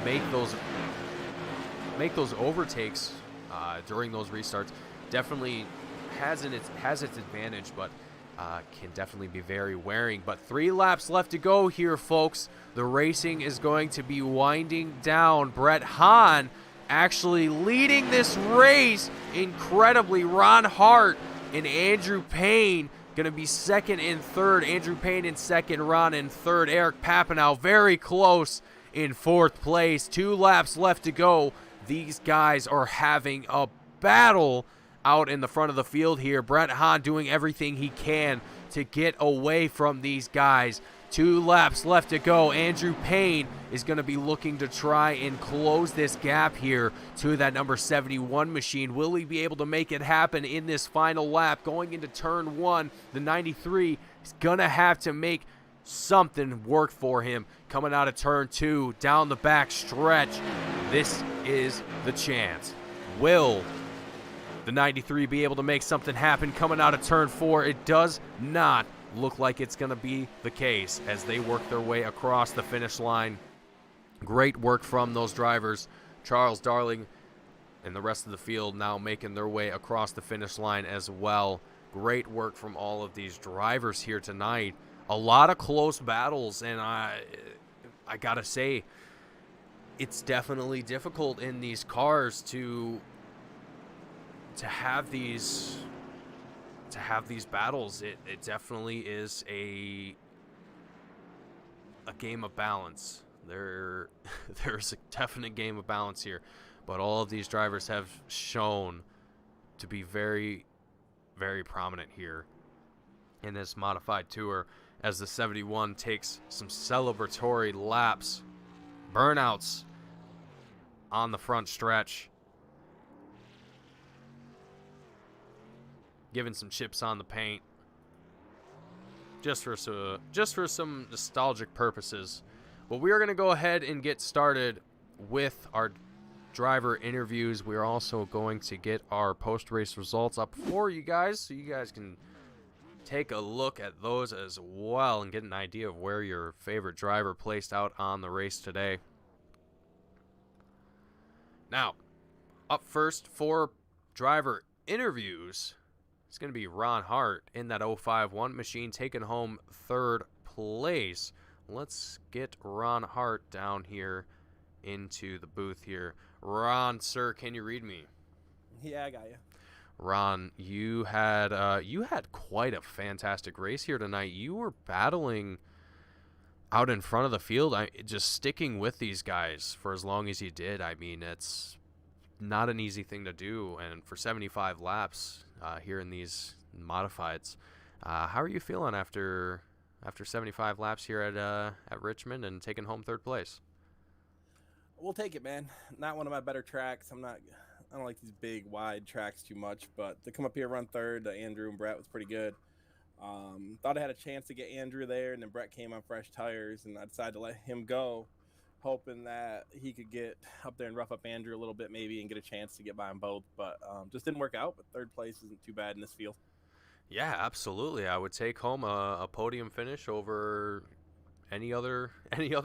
make those overtakes during those restarts. Definitely has its advantage, but can definitely be very wearing. But 3 laps left to go here, folks. The racing is going to be winding down. Brett Hahn actually leading this race incredibly. Ron Hart and Andrew Payne going to be 2nd and 3rd. Andrew Payne in 2nd, Ron in 3rd. Eric Papanow very close in 4th place. 2 laps left to go. These guys are having a battle out in the front of the field here. Brett Hahn doing everything he can to get away from these guys. 2 laps left to go. Andrew Payne is going to be looking to try and close this gap here to that number 71 machine. Will he be able to make it happen in this final lap? Going into turn 1, the 93 is going to have to make something work for him. Coming out of turn 2, down the back stretch. This is the chance. Will the 93 be able to make something happen? Coming out of turn 4, it does not look like it's going to be the case as they work their way across the finish line. Great work from those drivers. Charles Darling and the rest of the field now making their way across the finish line as well. Great work from all of these drivers here tonight. A lot of close battles, and I gotta say, it's definitely difficult in these cars to to have these battles, it definitely is a game of balance. There's a definite game of balance here, but all of these drivers have shown to be very, very prominent here in this modified tour as the 71 takes some celebratory laps, burnouts on the front stretch, giving some chips on the paint just for some nostalgic purposes. But we are going to go ahead and get started with our driver interviews. We're also going to get our post-race results up for you guys, so you guys can take a look at those as well and get an idea of where your favorite driver placed out on the race today. Now, up first for driver interviews, it's going to be Ron Hart in that 051 machine, taking home third place. Let's get Ron Hart down here into the booth here. Ron, sir, can you read me? Yeah, I got you. Ron, you had quite a fantastic race here tonight. You were battling out in front of the field, just sticking with these guys for as long as you did. I mean, it's not an easy thing to do, and for 75 laps here in these modifieds, how are you feeling after 75 laps here at Richmond and taking home third place? We'll take it, man. Not one of my better tracks. I don't like these big, wide tracks too much, but to come up here run third to Andrew and Brett was pretty good. Thought I had a chance to get Andrew there, and then Brett came on fresh tires, and I decided to let him go, hoping that he could get up there and rough up Andrew a little bit maybe and get a chance to get by them both. But just didn't work out, but third place isn't too bad in this field. Yeah, absolutely. I would take home a podium finish over any other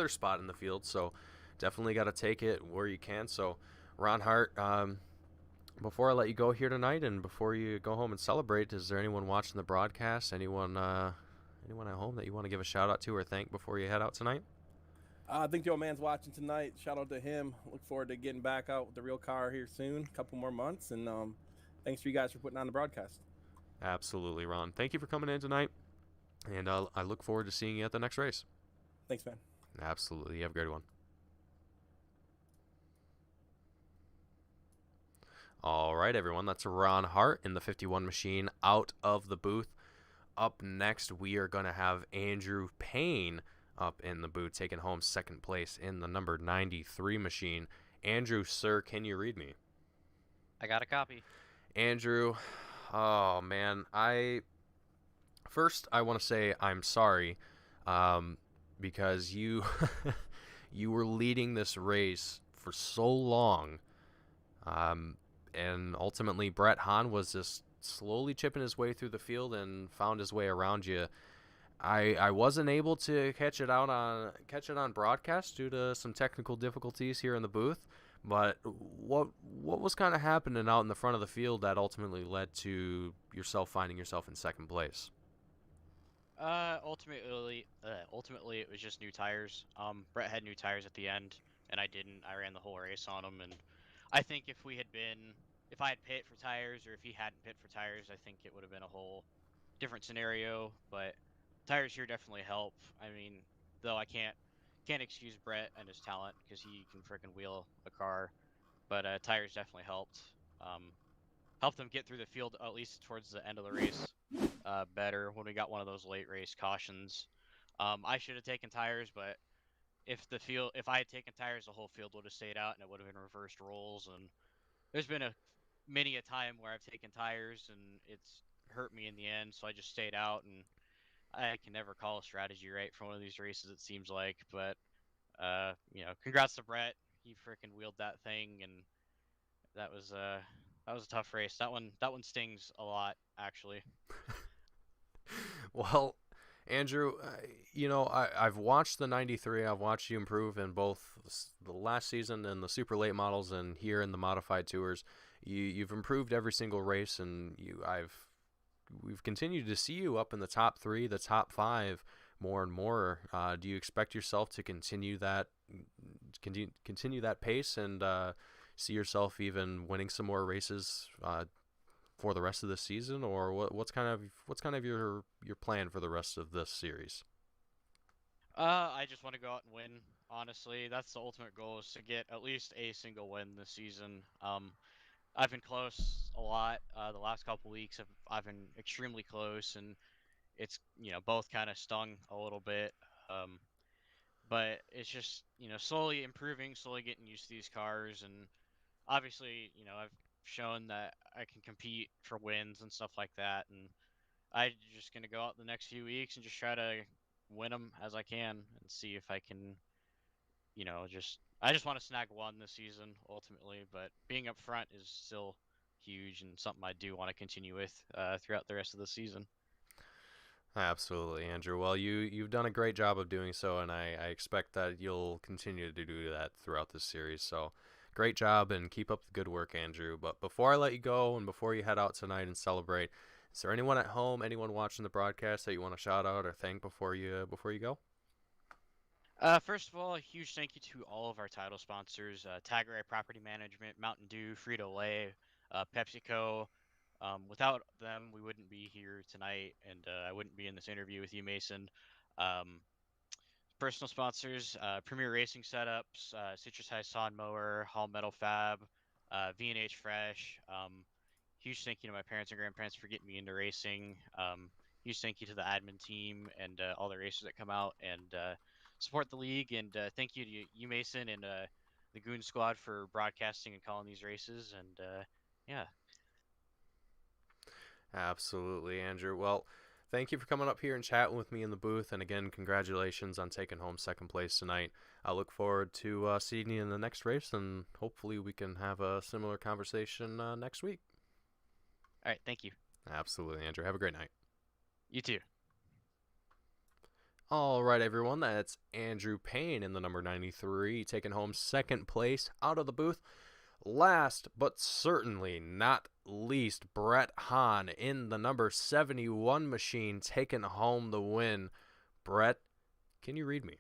spot in the field. So definitely got to take it where you can. So Ron Hart, before I let you go here tonight and before you go home and celebrate, is there anyone watching the broadcast, anyone at home that you want to give a shout out to or thank before you head out tonight? I think the old man's watching tonight. Shout out to him. Look forward to getting back out with the real car here soon, a couple more months. And thanks for you guys for putting on the broadcast. Absolutely, Ron. Thank you for coming in tonight, and I look forward to seeing you at the next race. Thanks, man. Absolutely. You have a great one. All right, everyone. That's Ron Hart in the 51 machine out of the booth. Up next, we are going to have Andrew Payne up in the booth, taking home second place in the number 93 machine. Andrew, sir, can you read me? I got a copy. Andrew, oh man, I want to say I'm sorry, because you you were leading this race for so long, and ultimately Brett Hahn was just slowly chipping his way through the field and found his way around you. I wasn't able to catch it on broadcast due to some technical difficulties here in the booth. But what was kind of happening out in the front of the field that ultimately led to yourself finding yourself in second place? Ultimately, it was just new tires. Brett had new tires at the end, and I didn't. I ran the whole race on them, and I think if I had pit for tires, or if he hadn't pit for tires, I think it would have been a whole different scenario. But tires here definitely help. I mean, though I can't excuse Brett and his talent because he can freaking wheel a car, but tires definitely helped. Helped them get through the field at least towards the end of the race better when we got one of those late race cautions. I should have taken tires, but if I had taken tires, the whole field would have stayed out and it would have been reversed rolls. And there's been many a time where I've taken tires and it's hurt me in the end, so I just stayed out. And I can never call a strategy right for one of these races, it seems like. But congrats to Brett. He freaking wheeled that thing, and that was a tough race. That one stings a lot, actually. Well, Andrew, I've watched the 93. I've watched you improve in both the last season and the super late models, and here in the modified tours. You've improved every single race, and we've continued to see you up in the top 3, the top 5 more and more. Do you expect yourself to continue that pace and see yourself even winning some more races for the rest of the season, or what's kind of your plan for the rest of this series? I just want to go out and win. Honestly, that's the ultimate goal, is to get at least a single win this season. I've been close a lot. The last couple weeks, I've been extremely close, and it's both kind of stung a little bit. Um, but it's just slowly improving, slowly getting used to these cars, and obviously I've shown that I can compete for wins and stuff like that, and I'm just gonna go out the next few weeks and just try to win them as I can and see if I can, I just want to snag one this season ultimately, but being up front is still huge and something I do want to continue with throughout the rest of the season. Absolutely, Andrew. Well, you've done a great job of doing so, and I expect that you'll continue to do that throughout this series. So, great job, and keep up the good work, Andrew. But before I let you go, and before you head out tonight and celebrate, is there anyone at home, anyone watching the broadcast that you want to shout out or thank before you go? First of all, a huge thank you to all of our title sponsors: Tagare Property Management, Mountain Dew, Frito-Lay, PepsiCo. Without them, we wouldn't be here tonight, and I wouldn't be in this interview with you, Mason. Um, Personal sponsors: Premier Racing Setups, Citrus High Sawn Mower, Hall Metal Fab, V&H Fresh. Huge thank you to my parents and grandparents for getting me into racing. Huge thank you to the admin team and all the racers that come out and support the league. And thank you to you, Mason, and the Goon Squad for broadcasting and calling these races. And yeah. Absolutely, Andrew. Well, thank you for coming up here and chatting with me in the booth. And again, congratulations on taking home second place tonight. I look forward to seeing you in the next race, and hopefully we can have a similar conversation next week. All right. Thank you. Absolutely, Andrew. Have a great night. You too. All right, everyone. That's Andrew Payne in the number 93, taking home second place out of the booth. Last but certainly not least, Brett Hahn in the number 71 machine, taking home the win. Brett, can you read me?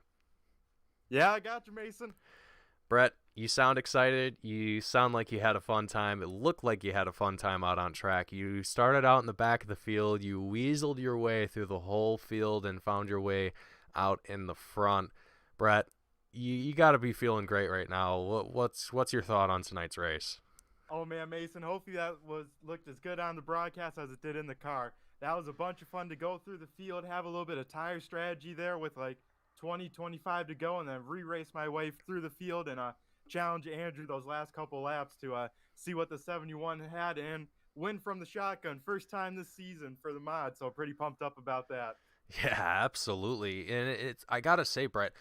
Yeah, I got you, Mason. Brett, you sound excited. You sound like you had a fun time. It looked like you had a fun time out on track. You started out in the back of the field. You weaseled your way through the whole field and found your way out in the front. Brett, you got to be feeling great right now. What's your thought on tonight's race? Oh man, Mason, hopefully that looked as good on the broadcast as it did in the car. That was a bunch of fun to go through the field, have a little bit of tire strategy there with like 25 to go, and then re-race my way through the field and challenge Andrew those last couple laps to see what the 71 had and win from the shotgun. First time this season for the mod, so pretty pumped up about that. Yeah, absolutely. And I got to say, Brett,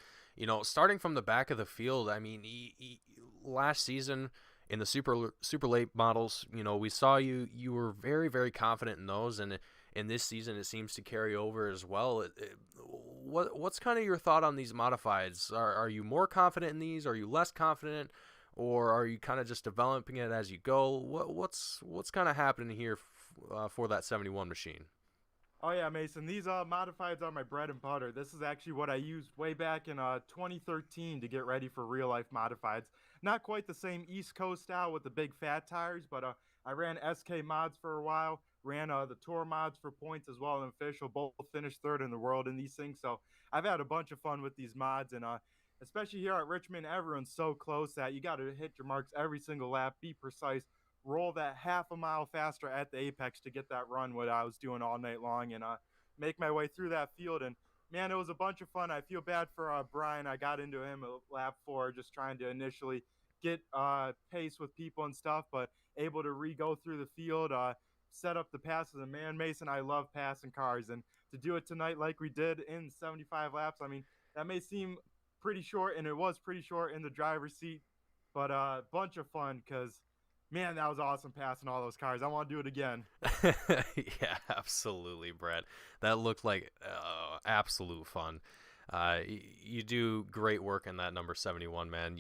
starting from the back of the field, I mean, last season in the super late models, we saw you were very, very confident in those, and in this season it seems to carry over as well. What's kind of your thought on these modifieds? Are you more confident in these? Are you less confident, or are you kind of just developing it as you go? What's kind of happening here for that 71 machine? Oh yeah, Mason, these modifieds are my bread and butter. This is actually what I used way back in 2013 to get ready for real life modifieds. Not quite the same East Coast style with the big fat tires, but I ran SK mods for a while, ran the Tour mods for points as well, and official, both finished third in the world in these things. So I've had a bunch of fun with these mods, and especially here at Richmond, everyone's so close that you got to hit your marks every single lap, be precise, roll that half a mile faster at the apex to get that run, what I was doing all night long, and make my way through that field. And man, it was a bunch of fun. I feel bad for Brian. I got into him at lap 4 just trying to initially get pace with people and stuff, but able to re-go through the field, set up the passes. And man, Mason, I love passing cars, and to do it tonight like we did in 75 laps, I mean, that may seem pretty short, and it was pretty short in the driver's seat, but a bunch of fun because man, that was awesome passing all those cars. I want to do it again. Yeah, absolutely, Brett. That looked like absolute fun. You do great work in that number 71, man.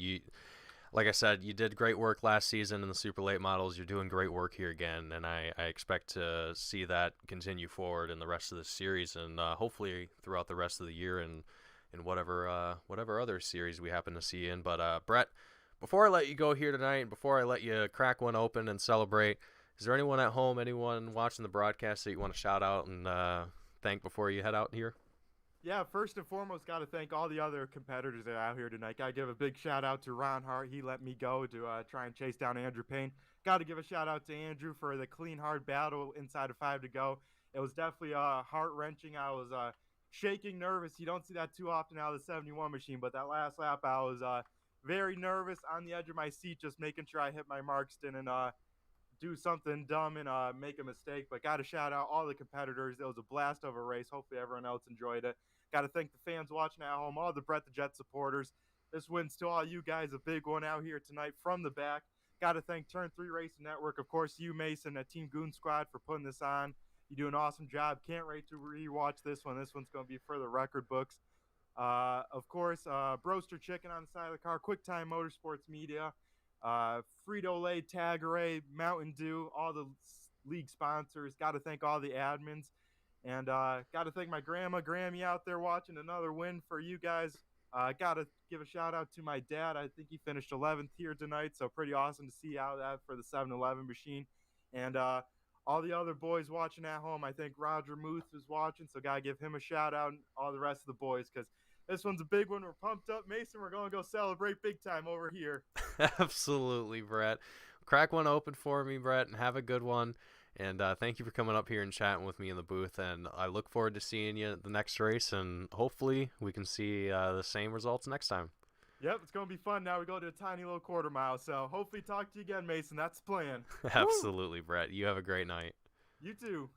Like I said, you did great work last season in the super late models. You're doing great work here again, and I expect to see that continue forward in the rest of the series, and hopefully throughout the rest of the year and whatever other series we happen to see in. But Brett, before I let you go here tonight, before I let you crack one open and celebrate, Is there anyone at home, anyone watching the broadcast that you want to shout out and thank before you head out here? Yeah, first and foremost, got to thank all the other competitors that are out here tonight. Got to give a big shout out to Ron Hart. He let me go to try and chase down Andrew Payne. Got to give a shout out to Andrew for the clean, hard battle inside of 5 to go. It was definitely heart-wrenching. I was shaking, nervous. You don't see that too often out of the 71 machine, but that last lap I was very nervous, on the edge of my seat, just making sure I hit my marks, didn't do something dumb and make a mistake. But got to shout out all the competitors. It was a blast of a race. Hopefully everyone else enjoyed it. Got to thank the fans watching at home, all the Brett the Jet supporters. This win's to all you guys, a big one out here tonight from the back. Got to thank Turn 3 Racing Network, of course, you, Mason, at Team Goon Squad for putting this on. You do an awesome job. Can't wait to rewatch this one. This one's going to be for the record books. Of course, Broaster Chicken on the side of the car, QuickTime Motorsports Media, Frito-Lay, Tagare, Mountain Dew, all the league sponsors. Got to thank all the admins. And got to thank my grandma, Grammy, out there watching another win for you guys. Got to give a shout-out to my dad. I think he finished 11th here tonight, so pretty awesome to see out that for the 7-Eleven machine. And all the other boys watching at home, I think Roger Muth is watching, so got to give him a shout-out, and all the rest of the boys, because this one's a big one. We're pumped up. Mason, we're going to go celebrate big time over here. Absolutely, Brett. Crack one open for me, Brett, and have a good one. And thank you for coming up here and chatting with me in the booth. And I look forward to seeing you at the next race. And hopefully we can see the same results next time. Yep, it's going to be fun. Now we go to a tiny little quarter mile. So hopefully talk to you again, Mason. That's the plan. Absolutely, Brett. You have a great night. You too.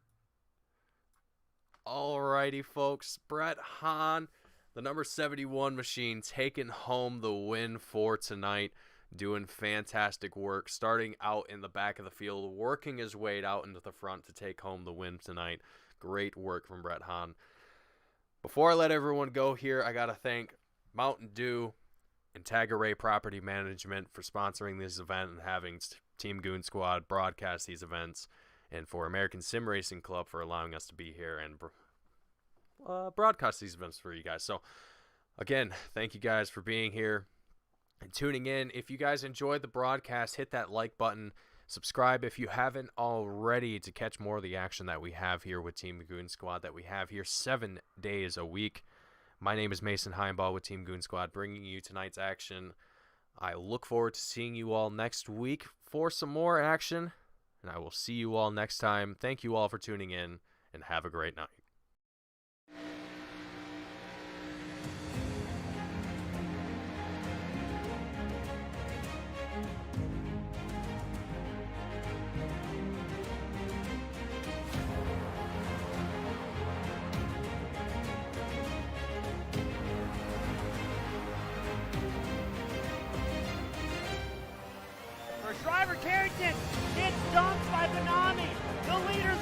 Alrighty, folks. Brett Hahn, the number 71 machine, taking home the win for tonight. Doing fantastic work, starting out in the back of the field, working his way out into the front to take home the win tonight. Great work from Brett Hahn. Before I let everyone go here, I got to thank Mountain Dew and Tagare Property Management for sponsoring this event and having Team Goon Squad broadcast these events, and for American Sim Racing Club for allowing us to be here and broadcast these events for you guys. So, again, thank you guys for being here and tuning in. If you guys enjoyed the broadcast, hit that like button. Subscribe if you haven't already to catch more of the action that we have here with Team Goon Squad, that we have here 7 days a week. My name is Mason Heimbaugh with Team Goon Squad, bringing you tonight's action. I look forward to seeing you all next week for some more action, and I will see you all next time. Thank you all for tuning in, and have a great night. Driver Carrington gets dumped by Benami. The leaders